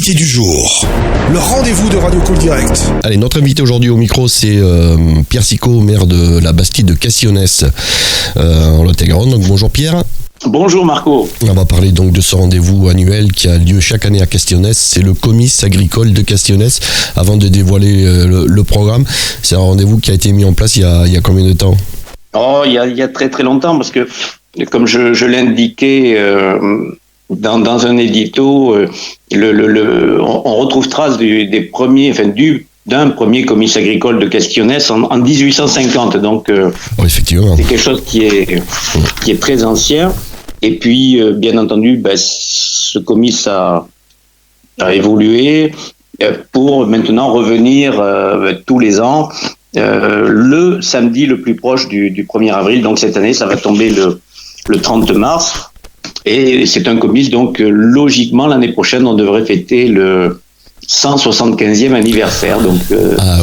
L'invité du jour. Le rendez-vous de Radio Call Direct. Allez, notre invité aujourd'hui au micro, c'est Pierre Sicot, maire de la Bastide de Castillonnès, en Lot-et-Garonne. Donc bonjour Pierre. Bonjour Marco. On va parler donc de ce rendez-vous annuel qui a lieu chaque année à Castillonnès. C'est le comice agricole de Castillonnès. Avant de dévoiler le programme, c'est un rendez-vous qui a été mis en place il y a combien de temps ? Il y a très très longtemps, parce que comme je l'indiquais dans un édito, on retrouve trace d'un premier comice agricole de Castillonnès en 1850. Donc effectivement, c'est quelque chose qui est très ancien. Et puis bien entendu, ce comice a évolué pour maintenant revenir tous les ans le samedi le plus proche du 1er avril. Donc cette année, ça va tomber le 30 mars. Et c'est un comice, donc logiquement, l'année prochaine, on devrait fêter le 175e anniversaire. Donc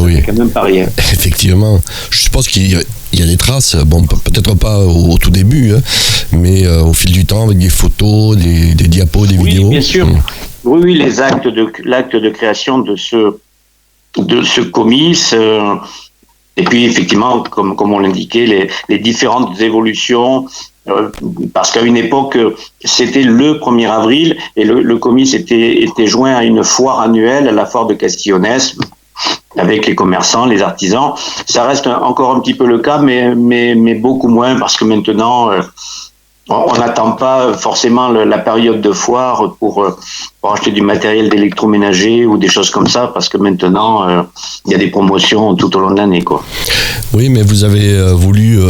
oui, c'est quand même pas rien. Effectivement. Je suppose qu'il y a des traces, bon, peut-être pas au tout début, mais au fil du temps, avec des photos, des diapos, des vidéos. Oui, bien sûr. Oui, l'acte de création de ce comice. Et puis, effectivement, comme on l'indiquait, les différentes évolutions, parce qu'à une époque, c'était le 1er avril, et le comice était joint à une foire annuelle, à la foire de Castillonnès, avec les commerçants, les artisans. Ça reste encore un petit peu le cas, mais beaucoup moins, parce que maintenant, on n'attend pas forcément la période de foire pour acheter du matériel d'électroménager ou des choses comme ça, parce que maintenant, il y a des promotions tout au long de l'année, quoi. Oui, mais vous avez voulu,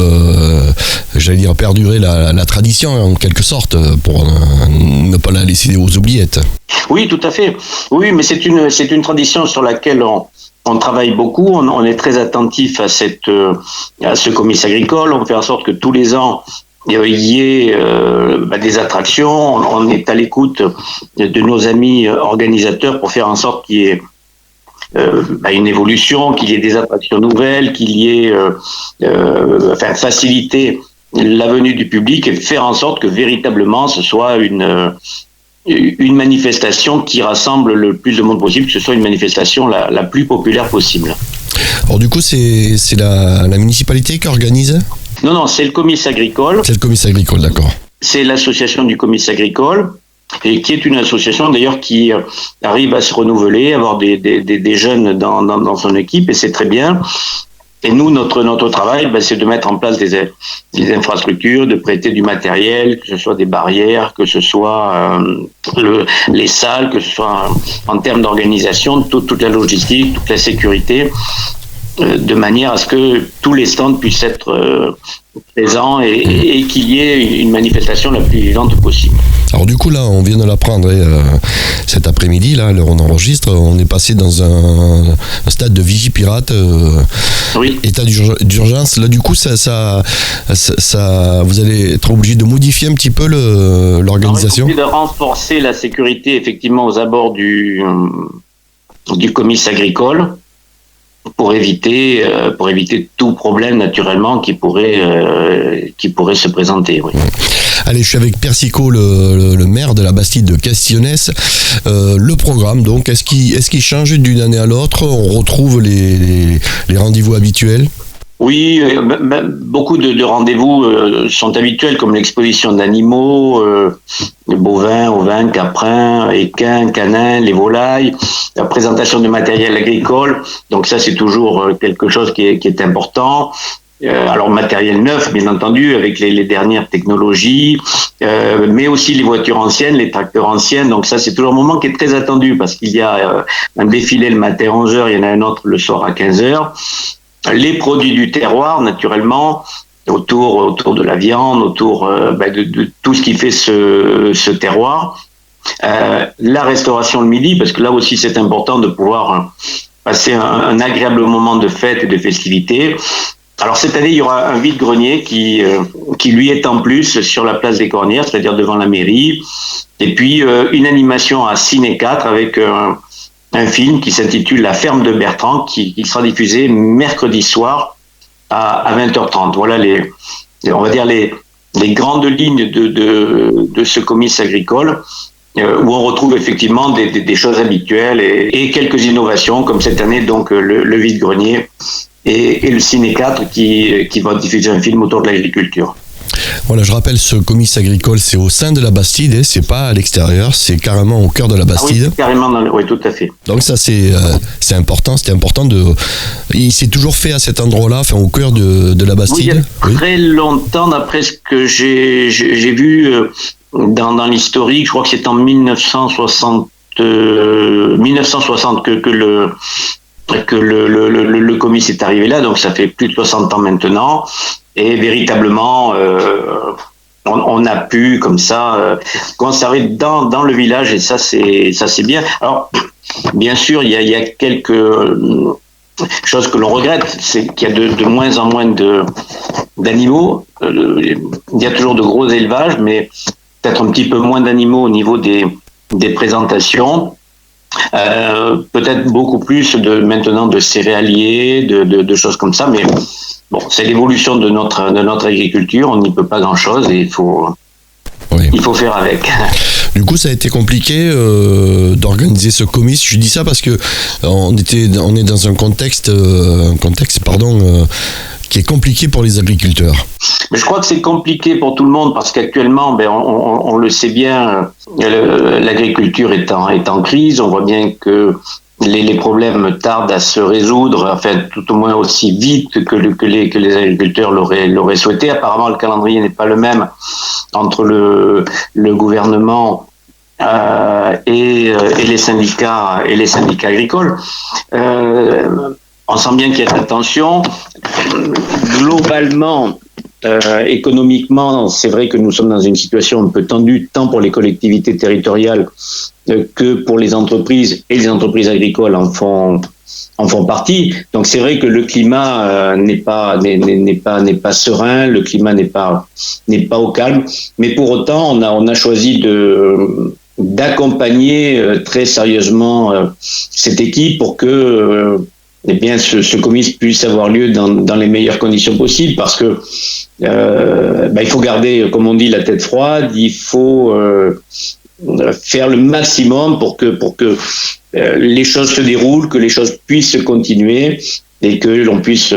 perdurer la tradition, en quelque sorte, pour ne pas la laisser aux oubliettes. Oui, tout à fait. Oui, mais c'est une tradition sur laquelle on travaille beaucoup. On est très attentif à ce comice agricole. On fait en sorte que tous les ans, il y ait des attractions. On est à l'écoute de nos amis organisateurs pour faire en sorte qu'il y ait une évolution, qu'il y ait des attractions nouvelles, qu'il y ait faciliter la venue du public et faire en sorte que véritablement ce soit une manifestation qui rassemble le plus de monde possible, que ce soit une manifestation la plus populaire possible. Alors du coup, c'est la municipalité qui organise ? Non, c'est le comice agricole. C'est le comice agricole, d'accord. C'est l'association du comice agricole, et qui est une association d'ailleurs qui arrive à se renouveler, avoir des jeunes dans son équipe, et c'est très bien. Et nous, notre travail, c'est de mettre en place des infrastructures, de prêter du matériel, que ce soit des barrières, que ce soit les salles, que ce soit en termes d'organisation, toute la logistique, toute la sécurité, de manière à ce que tous les stands puissent être présents et qu'il y ait une manifestation la plus vivante possible. Alors du coup là, on vient de l'apprendre cet après-midi, là, l'heure où on enregistre, on est passé dans un stade de Vigipirate, oui. État d'urgence. Là du coup, ça, vous allez être obligé de modifier un petit peu l'organisation. On est obligé de renforcer la sécurité effectivement aux abords du comice agricole, pour éviter tout problème naturellement qui pourrait se présenter. Oui. Allez, je suis avec Pierre Sicot, le maire de la Bastide de Castillonnès. Le programme, donc, est-ce qu'il change d'une année à l'autre ? On retrouve les rendez-vous habituels ? Oui, beaucoup de rendez-vous sont habituels, comme l'exposition d'animaux, les bovins, ovins, caprins, équins, canins, les volailles, la présentation de matériel agricole. Donc ça, c'est toujours quelque chose qui est important. Alors matériel neuf, bien entendu, avec les dernières technologies, mais aussi les voitures anciennes, les tracteurs anciens. Donc ça, c'est toujours un moment qui est très attendu, parce qu'il y a un défilé le matin à 11h, il y en a un autre le soir à 15h. Les produits du terroir, naturellement, autour de la viande, autour de tout ce qui fait ce terroir. La restauration le midi, parce que là aussi c'est important de pouvoir passer un agréable moment de fête et de festivité. Alors cette année, il y aura un vide-grenier qui lui est en plus sur la place des Cornières, c'est-à-dire devant la mairie. Et puis une animation à Ciné 4 avec un film qui s'intitule La ferme de Bertrand, qui sera diffusé mercredi soir à 20h30. Voilà on va dire les grandes lignes de ce comice agricole. où on retrouve effectivement des choses habituelles et quelques innovations, comme cette année donc le vide-grenier et le Ciné 4 qui va diffuser un film autour de l'agriculture. Voilà, je rappelle, ce comice agricole, c'est au sein de la Bastide, et c'est pas à l'extérieur, c'est carrément au cœur de la Bastide. Ah oui, carrément, oui, tout à fait. Donc ça, c'est important, c'était important il s'est toujours fait à cet endroit-là, enfin au cœur de la Bastide. Oui, il y a très longtemps, d'après ce que j'ai vu dans l'historique, je crois que c'est en 1960 que le comice est arrivé là, donc ça fait plus de 60 ans maintenant. Et véritablement, on a pu comme ça conserver dans le village, et ça c'est bien. Alors bien sûr, il y a quelques choses que l'on regrette, c'est qu'il y a de moins en moins d'animaux. Il y a toujours de gros élevages, mais peut-être un petit peu moins d'animaux au niveau des présentations. Peut-être beaucoup plus maintenant de céréaliers, de choses comme ça, mais bon, c'est l'évolution de notre agriculture, on n'y peut pas grand-chose et il faut faire avec. Du coup, ça a été compliqué d'organiser ce comice. Je dis ça parce que on est dans un contexte qui est compliqué pour les agriculteurs. Mais je crois que c'est compliqué pour tout le monde parce qu'actuellement, on le sait bien, l'agriculture est en crise. On voit bien que les problèmes tardent à se résoudre, enfin tout au moins aussi vite que les agriculteurs l'auraient souhaité. Apparemment, le calendrier n'est pas le même entre le gouvernement et les syndicats agricoles. On sent bien qu'il y a de la tension. Globalement, économiquement, c'est vrai que nous sommes dans une situation un peu tendue, tant pour les collectivités territoriales que pour les entreprises, et les entreprises agricoles en font partie. Donc c'est vrai que le climat n'est pas serein, le climat n'est pas au calme, mais pour autant on a choisi d'accompagner très sérieusement cette équipe pour que ce comice puisse avoir lieu dans les meilleures conditions possibles, parce que il faut garder, comme on dit, la tête froide. Il faut faire le maximum pour que les choses se déroulent, que les choses puissent continuer et que l'on puisse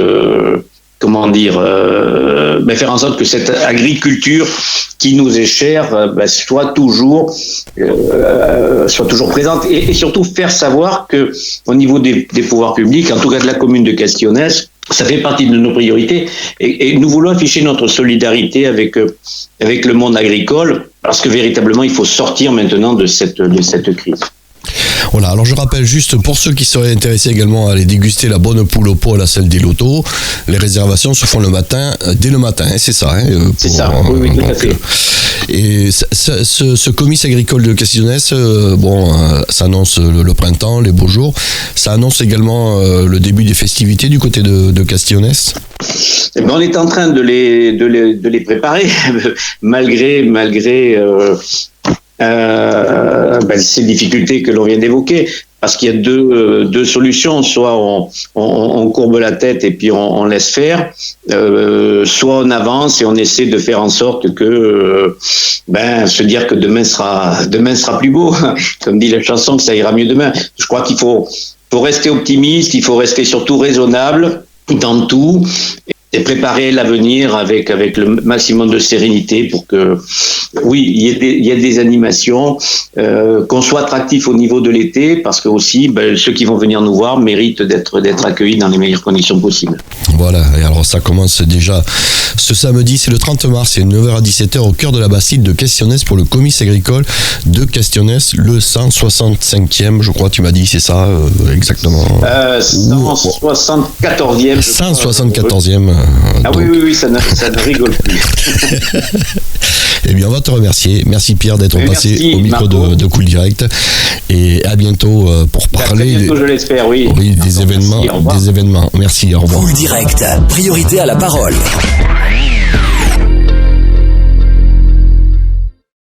faire en sorte que cette agriculture qui nous est chère soit toujours présente, et surtout faire savoir que au niveau des pouvoirs publics, en tout cas de la commune de Castillonnès, ça fait partie de nos priorités, et nous voulons afficher notre solidarité avec le monde agricole, parce que véritablement il faut sortir maintenant de cette crise. Voilà, alors je rappelle juste pour ceux qui seraient intéressés également à aller déguster la bonne poule au pot à la salle des lotos, les réservations se font dès le matin, hein, c'est ça. C'est ça, oui, tout à fait. Et ce comice agricole de Castillonnès, ça annonce le printemps, les beaux jours. Ça annonce également le début des festivités du côté de Castillonnès. On est en train de les préparer, malgré ces difficultés que l'on vient d'évoquer, parce qu'il y a deux solutions: soit on courbe la tête et puis on laisse faire, soit on avance et on essaie de faire en sorte que se dire que demain sera plus beau, comme dit la chanson, que ça ira mieux demain. Je crois qu'il faut rester optimiste, il faut rester surtout raisonnable dans tout, et préparer l'avenir avec le maximum de sérénité pour que, oui, il y ait des animations, qu'on soit attractif au niveau de l'été, parce que aussi, ceux qui vont venir nous voir méritent d'être accueillis dans les meilleures conditions possibles. Voilà, et alors ça commence déjà ce samedi, c'est le 30 mars, c'est 9h à 17h au cœur de la Bastide de Castillonnès pour le comice agricole de Castillonnès, le 165e, je crois, tu m'as dit, c'est ça, exactement. 174e. 174e. Ah donc... oui, ça ne rigole plus. Eh bien, on va te remercier. Merci Pierre d'être passé au micro de Cool Direct. Et à bientôt pour parler. À bientôt, je l'espère, oui. Oui, des événements. Merci, au revoir. Cool Direct, priorité à la parole.